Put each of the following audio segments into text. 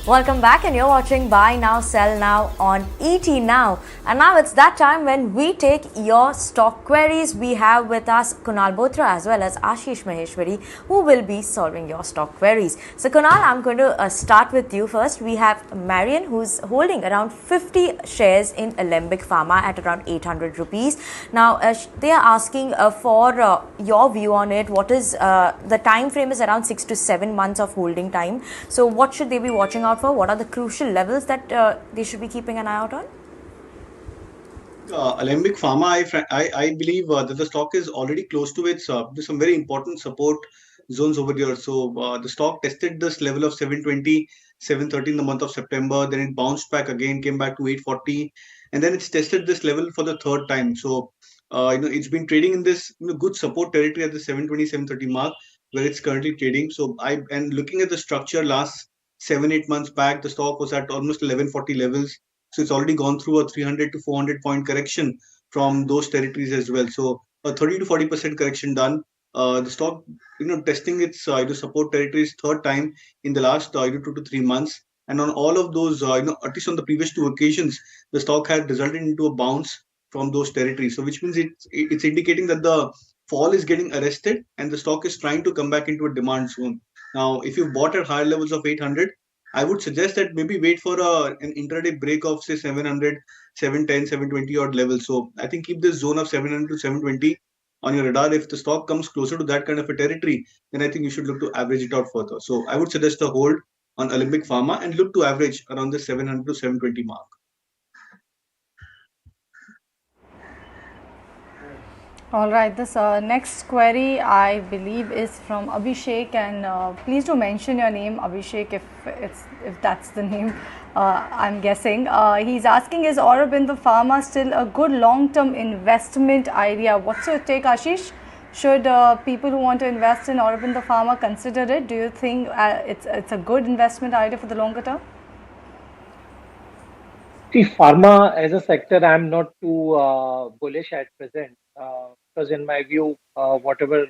Welcome back, and you're watching Buy Now, Sell Now on ET Now. And now it's that time when we take your stock queries. We have with us Kunal Bothra as well as Ashish Maheshwari, who will be solving your stock queries. So Kunal, I'm going to start with you first. We have Marian, who's holding around 50 shares in Alkem Pharma at around 800 rupees. Now they are asking for your view on it. What is the time frame is around 6 to 7 months of holding time. So what should they be watching out for? What are the crucial levels that they should be keeping an eye out on? Alembic Pharma, I believe that the stock is already close to its some very important support zones over here. So the stock tested this level of 720, 730 in the month of September. Then it bounced back again, came back to 840, and then it's tested this level for the third time. So it's been trading in this good support territory at the 720, 730 mark where it's currently trading. So and looking at the structure last 7, 8 months back, the stock was at almost 1140 levels. So it's already gone through a 300 to 400 point correction from those territories as well. So a 30 to 40% correction done. The stock, testing its support territories third time in the last 2 to 3 months, and on all of those, at least on the previous two occasions, the stock had resulted into a bounce from those territories. So which means it's indicating that the fall is getting arrested and the stock is trying to come back into a demand zone. Now, if you bought at higher levels of 800, I would suggest that maybe wait for an intraday break of say 700, 710, 720 odd level. So I think keep this zone of 700 to 720 on your radar. If the stock comes closer to that kind of a territory, then I think you should look to average it out further. So I would suggest a hold on Alembic Pharma and look to average around the 700 to 720 mark. All right, this next query I believe is from Abhishek, and please do mention your name, Abhishek, if that's the name. I'm guessing he's asking, is Aurobindo Pharma still a good long-term investment idea? What's your take, Ashish? Should people who want to invest in Aurobindo Pharma consider it? Do you think it's a good investment idea for the longer term? See, pharma as a sector, I'm not too bullish at present because, in my view, whatever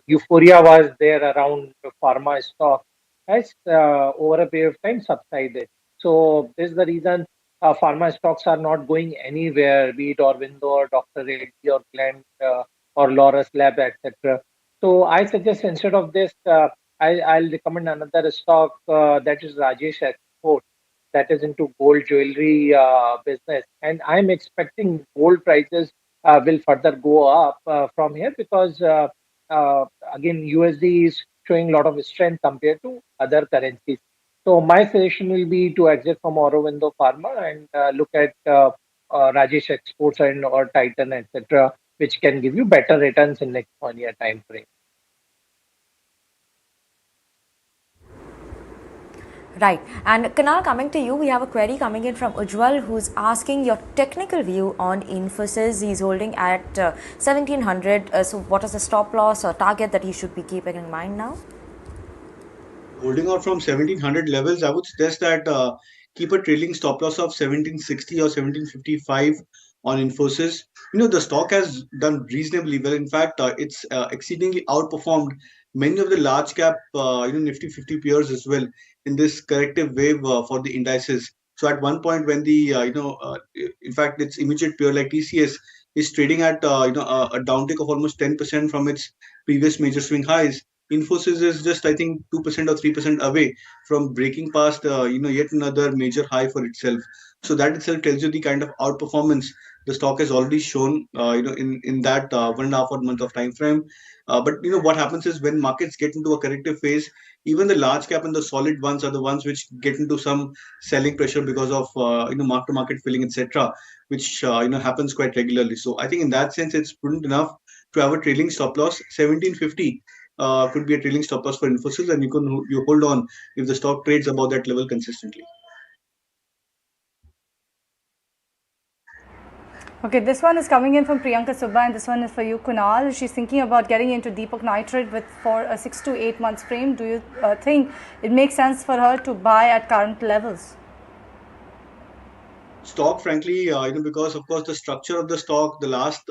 euphoria was there around the pharma stock has over a period of time subsided. So this is the reason pharma stocks are not going anywhere, be it Aurobindo or Dr. Reddy or Gland or Laurus Lab, etc. So I suggest instead of this, I'll recommend another stock that is Rajesh Export, that is into gold jewelry business, and I'm expecting gold prices will further go up from here because again USD is showing a lot of strength compared to other currencies. So my suggestion will be to exit from Aurobindo Pharma and look at Rajesh Exports and or Titan, etc., which can give you better returns in next 1 year time frame. Right. And Kunal, coming to you, we have a query coming in from Ujwal, who's asking your technical view on Infosys. He's holding at 1700. So what is the stop loss or target that he should be keeping in mind now? Holding out from 1700 levels, I would suggest that keep a trailing stop loss of 1760 or 1755 on Infosys. The stock has done reasonably well. In fact, it's exceedingly outperformed many of the large cap, Nifty 50 peers as well in this corrective wave for the indices. So at one point when the, in fact, its immediate peer like TCS is trading at, a downtick of almost 10% from its previous major swing highs. Infosys is just, I think, 2% or 3% away from breaking past, yet another major high for itself. So that itself tells you the kind of outperformance the stock has already shown, in that 1.5 odd month of time frame. But what happens is when markets get into a corrective phase, even the large cap and the solid ones are the ones which get into some selling pressure because of mark to market filling, etc., which happens quite regularly. So I think in that sense, it's prudent enough to have a trailing stop loss. 1750 could be a trailing stop loss for Infosys, and you hold on if the stock trades above that level consistently. Okay, this one is coming in from Priyanka Subba, and this one is for you, Kunal. She's thinking about getting into Deepak Nitrite for a 6 to 8 months frame. Do you think it makes sense for her to buy at current levels? Stock, frankly, because of course the structure of the stock, the last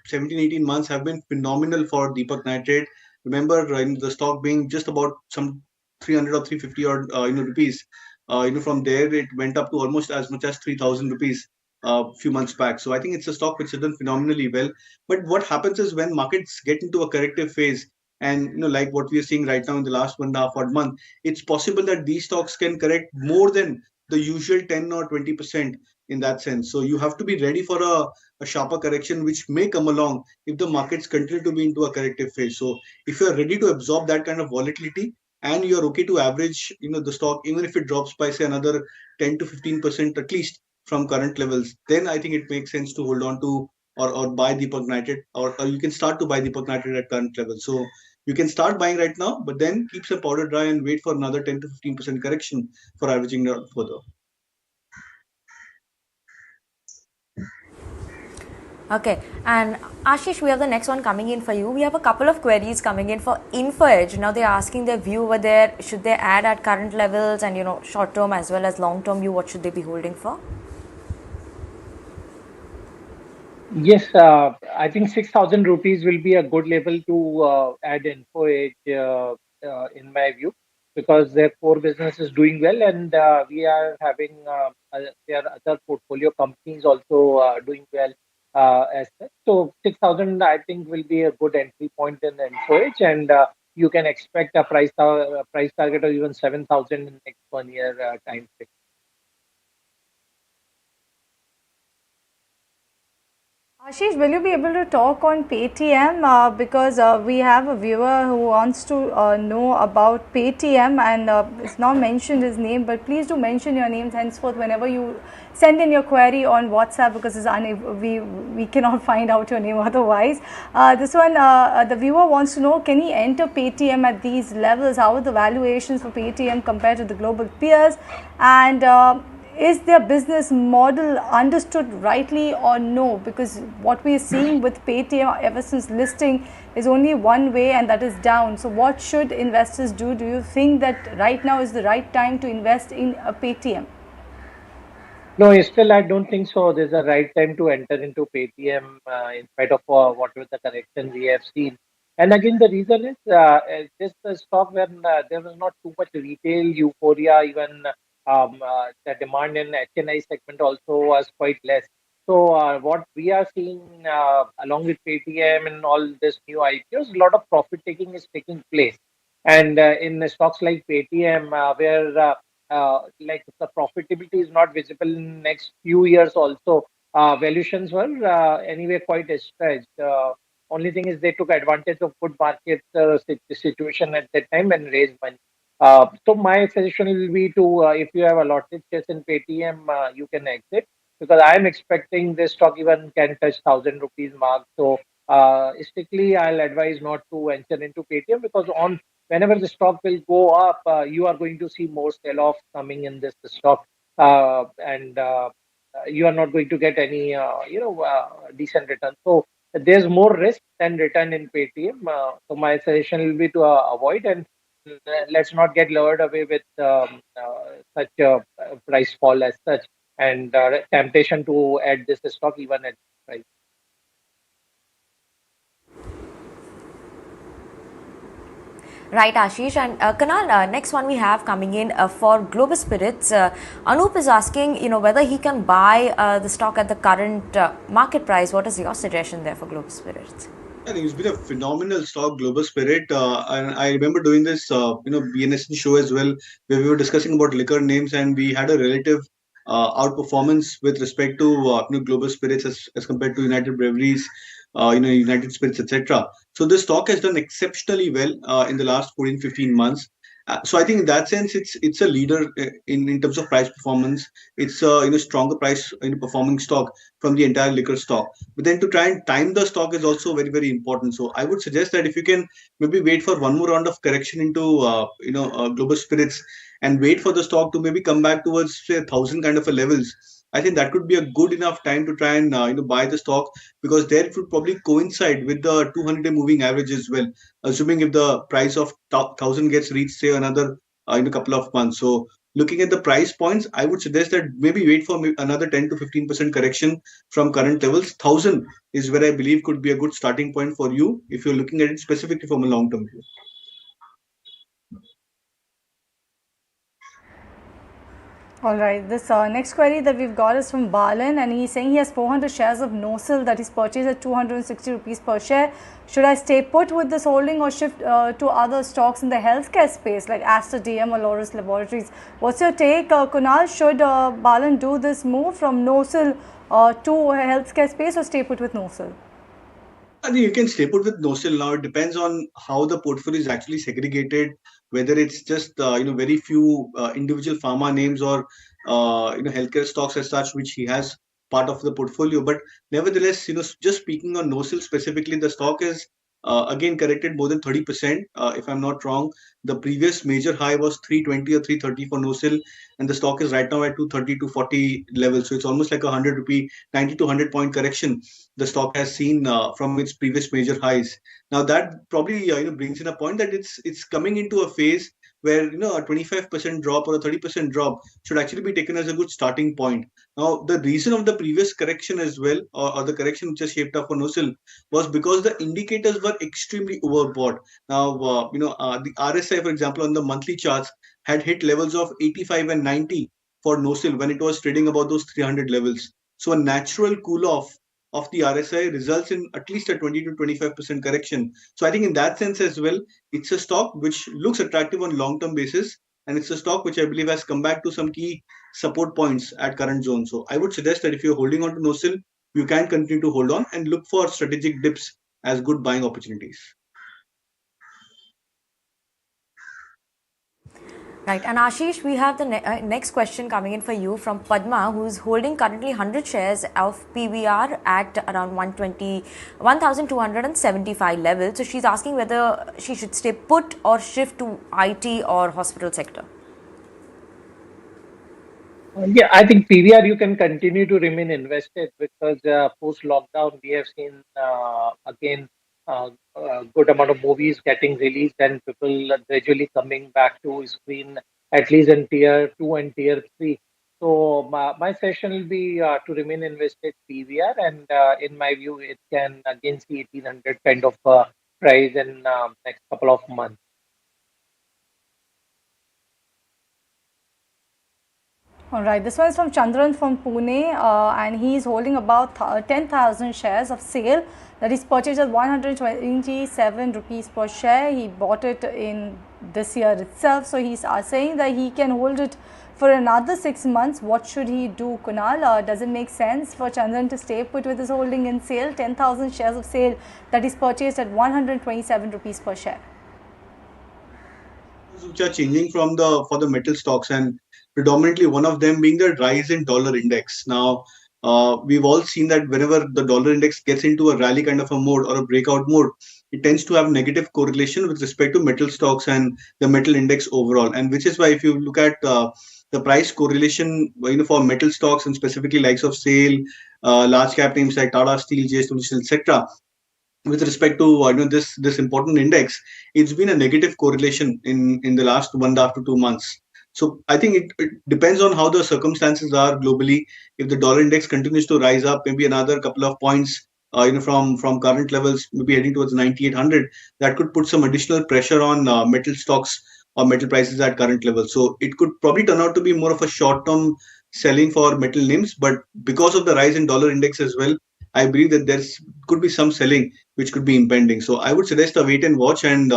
17, 18 months have been phenomenal for Deepak Nitrite. Remember, the stock being just about some 300 or 350 or rupees. From there it went up to almost as much as 3,000 rupees a few months back. So I think it's a stock which has done phenomenally well. But what happens is when markets get into a corrective phase, and like what we are seeing right now in the last 1.5 odd month, it's possible that these stocks can correct more than the usual 10 or 20% in that sense. So you have to be ready for a sharper correction which may come along if the markets continue to be into a corrective phase. So if you are ready to absorb that kind of volatility and you're okay to average the stock, even if it drops by say another 10 to 15% at least from current levels, then I think it makes sense to hold on to or buy Deepak Nitrite, or you can start to buy Deepak Nitrite at current levels. So you can start buying right now, but then keep some powder dry and wait for another 10 to 15% correction for averaging out further. Okay, and Ashish, we have the next one coming in for you. We have a couple of queries coming in for InfoEdge. Now they're asking their view over there. Should they add at current levels, and short term as well as long term view, what should they be holding for? Yes, I think 6,000 rupees will be a good level to add Info Edge, in my view, because their core business is doing well, and we are having their other portfolio companies also doing well as such. So 6,000, I think, will be a good entry point in Info Edge, and you can expect a price target of even 7,000 in next 1 year time frame. Ashish, will you be able to talk on Paytm? Because we have a viewer who wants to know about Paytm, and it's not mentioned his name, but please do mention your names henceforth whenever you send in your query on WhatsApp, because we cannot find out your name otherwise. This one, the viewer wants to know, can he enter Paytm at these levels? How are the valuations for Paytm compared to the global peers? And is their business model understood rightly or no? Because what we are seeing with Paytm ever since listing is only one way, and that is down. So what should investors do? Do you think that right now is the right time to invest in a Paytm? No, still I don't think so. There's a right time to enter into Paytm in spite of whatever the correction we have seen. And again, the reason is this stock when there was not too much retail euphoria, even the demand in HNI segment also was quite less. So what we are seeing along with Paytm and all this new IPOs, a lot of profit taking is taking place. And in the stocks like Paytm, where like the profitability is not visible in next few years also, valuations were anyway quite stretched. Only thing is they took advantage of good market situation at that time and raised money. So my suggestion will be to if you have allotted shares in Paytm, you can exit, because I am expecting this stock even can touch 1,000 rupees mark. So strictly I'll advise not to enter into Paytm, because on whenever the stock will go up, you are going to see more sell-off coming in this stock, and you are not going to get any, decent return. So there's more risk than return in Paytm. So my suggestion will be to avoid, and let's not get lured away with such a price fall as such, and temptation to add this stock even at price. Right, Ashish. And Kanal, next one we have coming in for Global Spirits. Anup is asking, whether he can buy the stock at the current market price. What is your suggestion there for Global Spirits? I think it's been a phenomenal stock, Global Spirit. And I remember doing this, BNSN show as well, where we were discussing about liquor names, and we had a relative outperformance with respect to Global Spirits as compared to United Breweries, United Spirits, etc. So this stock has done exceptionally well in the last 14-15 months. So I think in that sense, it's a leader in terms of price performance. It's a stronger price performing stock from the entire liquor stock. But then to try and time the stock is also very, very important. So I would suggest that if you can maybe wait for one more round of correction into Global Spirits and wait for the stock to maybe come back towards say 1,000 kind of a levels. I think that could be a good enough time to try and buy the stock, because there it would probably coincide with the 200-day moving average as well, assuming if the price of 1,000 gets reached say another in a couple of months. So looking at the price points, I would suggest that maybe wait for another 10 to 15% correction from current levels. 1,000 is where I believe could be a good starting point for you if you're looking at it specifically from a long term view. All right, this next query that we've got is from Balan, and he's saying he has 400 shares of Nosil that he's purchased at 260 rupees per share. Should I stay put with this holding or shift to other stocks in the healthcare space like Aster DM or Loris Laboratories? What's your take, Kunal? Should Balan do this move from Nosil to healthcare space or stay put with Nosil? I think you can stay put with Nosil now. It depends on how the portfolio is actually segregated, whether it's just very few individual pharma names or healthcare stocks as such, which he has part of the portfolio. But nevertheless, just speaking on Nosil specifically, the stock is again corrected more than 30%. If I'm not wrong, the previous major high was 320 or 330 for Nosil, and the stock is right now at 230 to 40 level. So it's almost like a 100 rupee, 90 to 100 point correction the stock has seen from its previous major highs. Now that probably brings in a point that it's coming into a phase where a 25% drop or a 30% drop should actually be taken as a good starting point. Now the reason of the previous correction as well, or the correction which has shaped up for Nosil, was because the indicators were extremely overbought. Now the RSI, for example, on the monthly charts had hit levels of 85 and 90 for Nosil when it was trading about those 300 levels. So a natural cool off of the RSI results in at least a 20 to 25% correction. So I think in that sense as well, it's a stock which looks attractive on long-term basis, and it's a stock which I believe has come back to some key support points at current zone. So I would suggest that if you're holding on to Nosil, you can continue to hold on and look for strategic dips as good buying opportunities. Right, and Ashish, we have the next question coming in for you from Padma, who's holding currently 100 shares of PVR at around 1,275 level. So she's asking whether she should stay put or shift to IT or hospital sector. Yeah, I think PVR you can continue to remain invested because post lockdown we have seen again a good amount of movies getting released and people are gradually coming back to screen at least in tier 2 and tier 3. So my session will be to remain invested PVR, and in my view it can again see 1800 kind of price in next couple of months. All right, this one is from Chandran from Pune, and he's holding about 10,000 shares of sale that he's purchased at 127 rupees per share. He bought it in this year itself, so he's saying that he can hold it for another 6 months. What should he do, Kunal? Does it make sense for Chandran to stay put with his holding in sale? 10,000 shares of sale that he's purchased at 127 rupees per share. Which are changing from for the metal stocks, and predominantly one of them being the rise in dollar index. Now we've all seen that whenever the dollar index gets into a rally kind of a mode or a breakout mode, it tends to have negative correlation with respect to metal stocks and the metal index overall. And which is why if you look at the price correlation for metal stocks and specifically likes of SAIL, large cap names like Tata Steel, JSW, etc., with respect to this important index, it's been a negative correlation in the last 1.5 to 2 months. So I think it depends on how the circumstances are globally. If the dollar index continues to rise up, maybe another couple of points, from current levels, maybe heading towards 9,800, that could put some additional pressure on metal stocks or metal prices at current levels. So it could probably turn out to be more of a short-term selling for metal names, but because of the rise in dollar index as well, I believe that could be some selling which could be impending. So I would suggest a wait and watch, and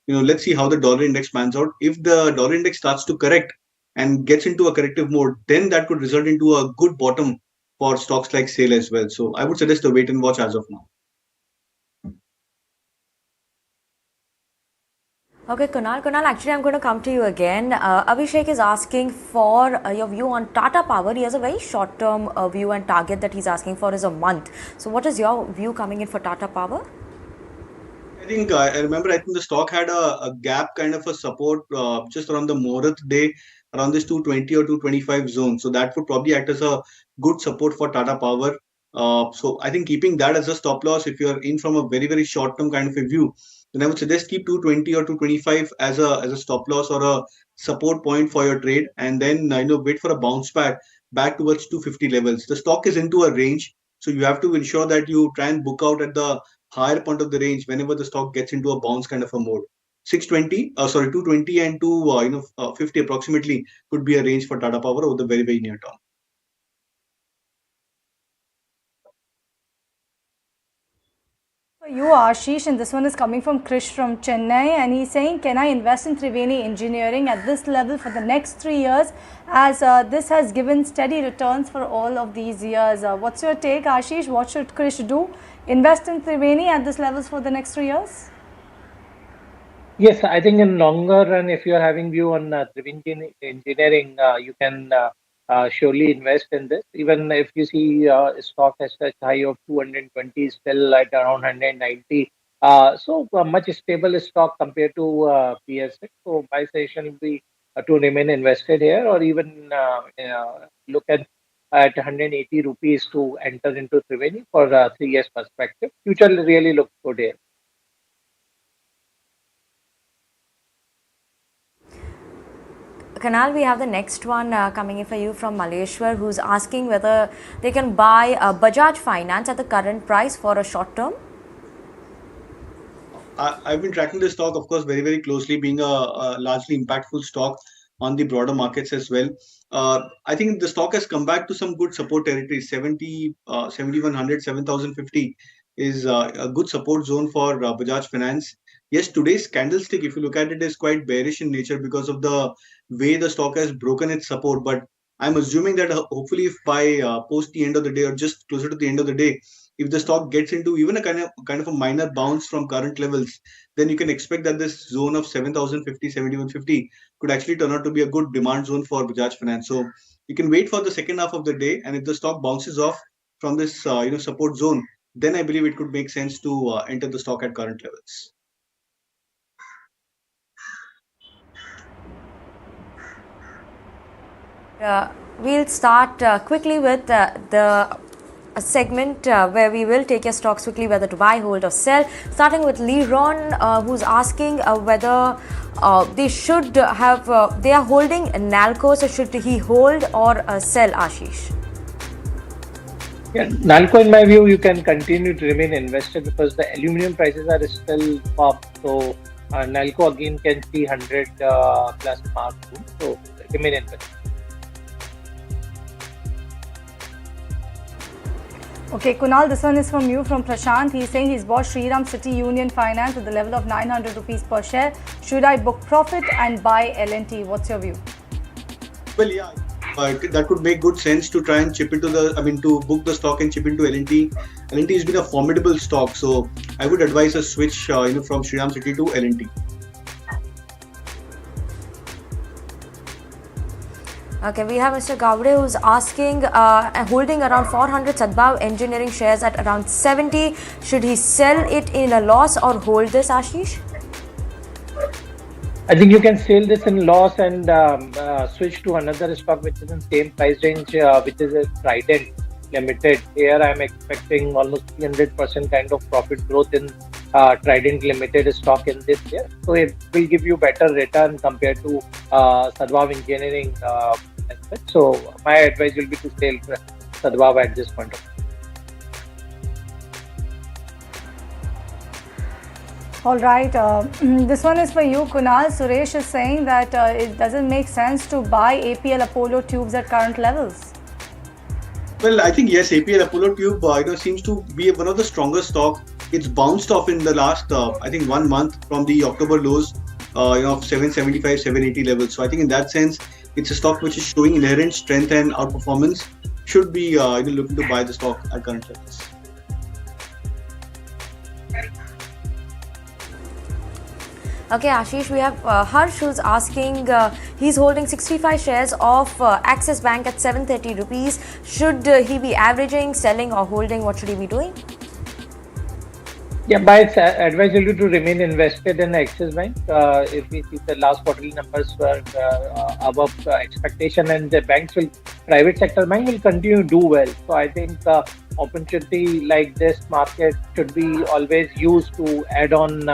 let's see how the dollar index pans out. If the dollar index starts to correct and gets into a corrective mode, then that could result into a good bottom for stocks like SAIL as well. So I would suggest a wait and watch as of now. Okay, Kunal. Kunal, actually, I'm going to come to you again. Abhishek is asking for your view on Tata Power. He has a very short-term view and target that he's asking for is a month. So what is your view coming in for Tata Power? I think I remember. I think the stock had a gap kind of a support just around the Muhurat day, around this 220 or 225 zone. So that would probably act as a good support for Tata Power. So I think keeping that as a stop loss, if you're in from a very very short term kind of a view, then I would suggest keep 220 or 225 as a stop loss or a support point for your trade, and then wait for a bounce back towards 250 levels. The stock is into a range, so you have to ensure that you try and book out at the higher point of the range whenever the stock gets into a bounce kind of a mode. 220 and 250 approximately could be a range for Tata Power over the very, very near term. For you, Ashish, and this one is coming from Krish from Chennai, and he's saying, can I invest in Triveni Engineering at this level for the next 3 years, as this has given steady returns for all of these years? What's your take, Ashish? What should Krish do? Invest in Triveni at this levels for the next 3 years? Yes, I think in longer run, if you're having view on Triveni Engineering, you can surely invest in this. Even if you see stock has such high of 220, still at around 190. So much stable stock compared to PSX. So my suggestion will be to remain invested here, or even look at 180 rupees to enter into Triveni for 3 years perspective. Future really looks good here. Kanal, we have the next one coming in for you from Maleshwar, who's asking whether they can buy Bajaj Finance at the current price for a short term. I've been tracking the stock, of course, very, very closely, being a largely impactful stock on the broader markets as well. I think the stock has come back to some good support territory. 7,100, 7,050 is a good support zone for Bajaj Finance. Yes, today's candlestick, if you look at it, is quite bearish in nature because of the way the stock has broken its support. But I'm assuming that hopefully, if by post the end of the day or just closer to the end of the day, if the stock gets into even a kind of a minor bounce from current levels, then you can expect that this zone of 7,050, 7,150 could actually turn out to be a good demand zone for Bajaj Finance. So you can wait for the second half of the day, and if the stock bounces off from this support zone, then I believe it could make sense to enter the stock at current levels. We'll start quickly with the segment where we will take your stocks quickly, whether to buy, hold or sell. Starting with Leron, who's asking whether they should have, they are holding Nalco, so should he hold or sell, Ashish? Yeah, Nalco, in my view, you can continue to remain invested because the aluminum prices are still up. So Nalco again can see 100 plus mark soon. So remain invested. Okay, Kunal, this one is from you, from Prashant. He's saying he's bought Shriram City Union Finance at the level of 900 rupees per share. Should I book profit and buy L&T? What's your view? Well, yeah, that could make good sense to try and chip into to book the stock and chip into L&T. L&T has been a formidable stock, so I would advise a switch, from Shriram City to L&T. Okay, we have Mr. Gowde who's asking, holding around 400 Tata Engineering shares at around 70. Should he sell it in a loss or hold this, Ashish? I think you can sell this in loss and switch to another stock which is in same price range, which is a Trident Limited. Here I am expecting almost 300% kind of profit growth in Trident Limited stock in this year. So it will give you better return compared to Tata Engineering. So my advice will be to sell Tata at this point of time. All right, this one is for you, Kunal. Suresh is saying that it doesn't make sense to buy APL Apollo tubes at current levels. Well, I think yes, APL Apollo Tube seems to be one of the strongest stock. It's bounced off in the last 1 month from the October lows of 775, 780 levels. So I think in that sense, it's a stock which is showing inherent strength and outperformance. Should be looking to buy the stock at current levels. Okay, Ashish, we have Harsh who's asking, he's holding 65 shares of Axis Bank at 730 rupees. Should he be averaging, selling or holding? What should he be doing? Yeah, my advice will be to remain invested in Axis Bank. If we see the last quarterly numbers were above expectation, and the private sector bank will continue to do well. So I think opportunity like this market should be always used to add on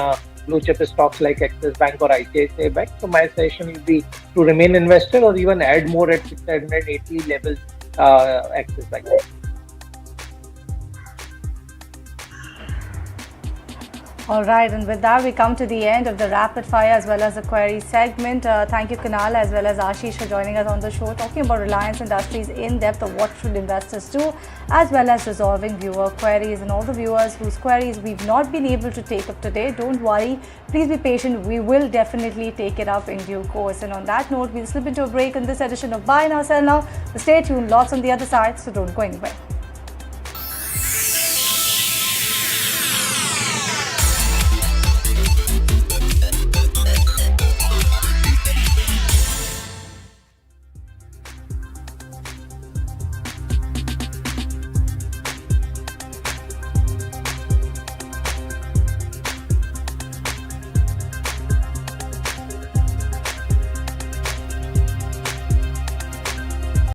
blue chip stocks like Axis Bank or ICICI Bank. So my suggestion will be to remain invested or even add more at 680 levels Axis Bank. All right, and with that, we come to the end of the rapid fire as well as the query segment. Thank you, Kunal, as well as Ashish, for joining us on the show, talking about Reliance Industries in depth of what should investors do, as well as resolving viewer queries. And all the viewers whose queries we've not been able to take up today, don't worry, please be patient. We will definitely take it up in due course. And on that note, we'll slip into a break in this edition of Buy Now, Sell Now. So stay tuned, lots on the other side, so don't go anywhere.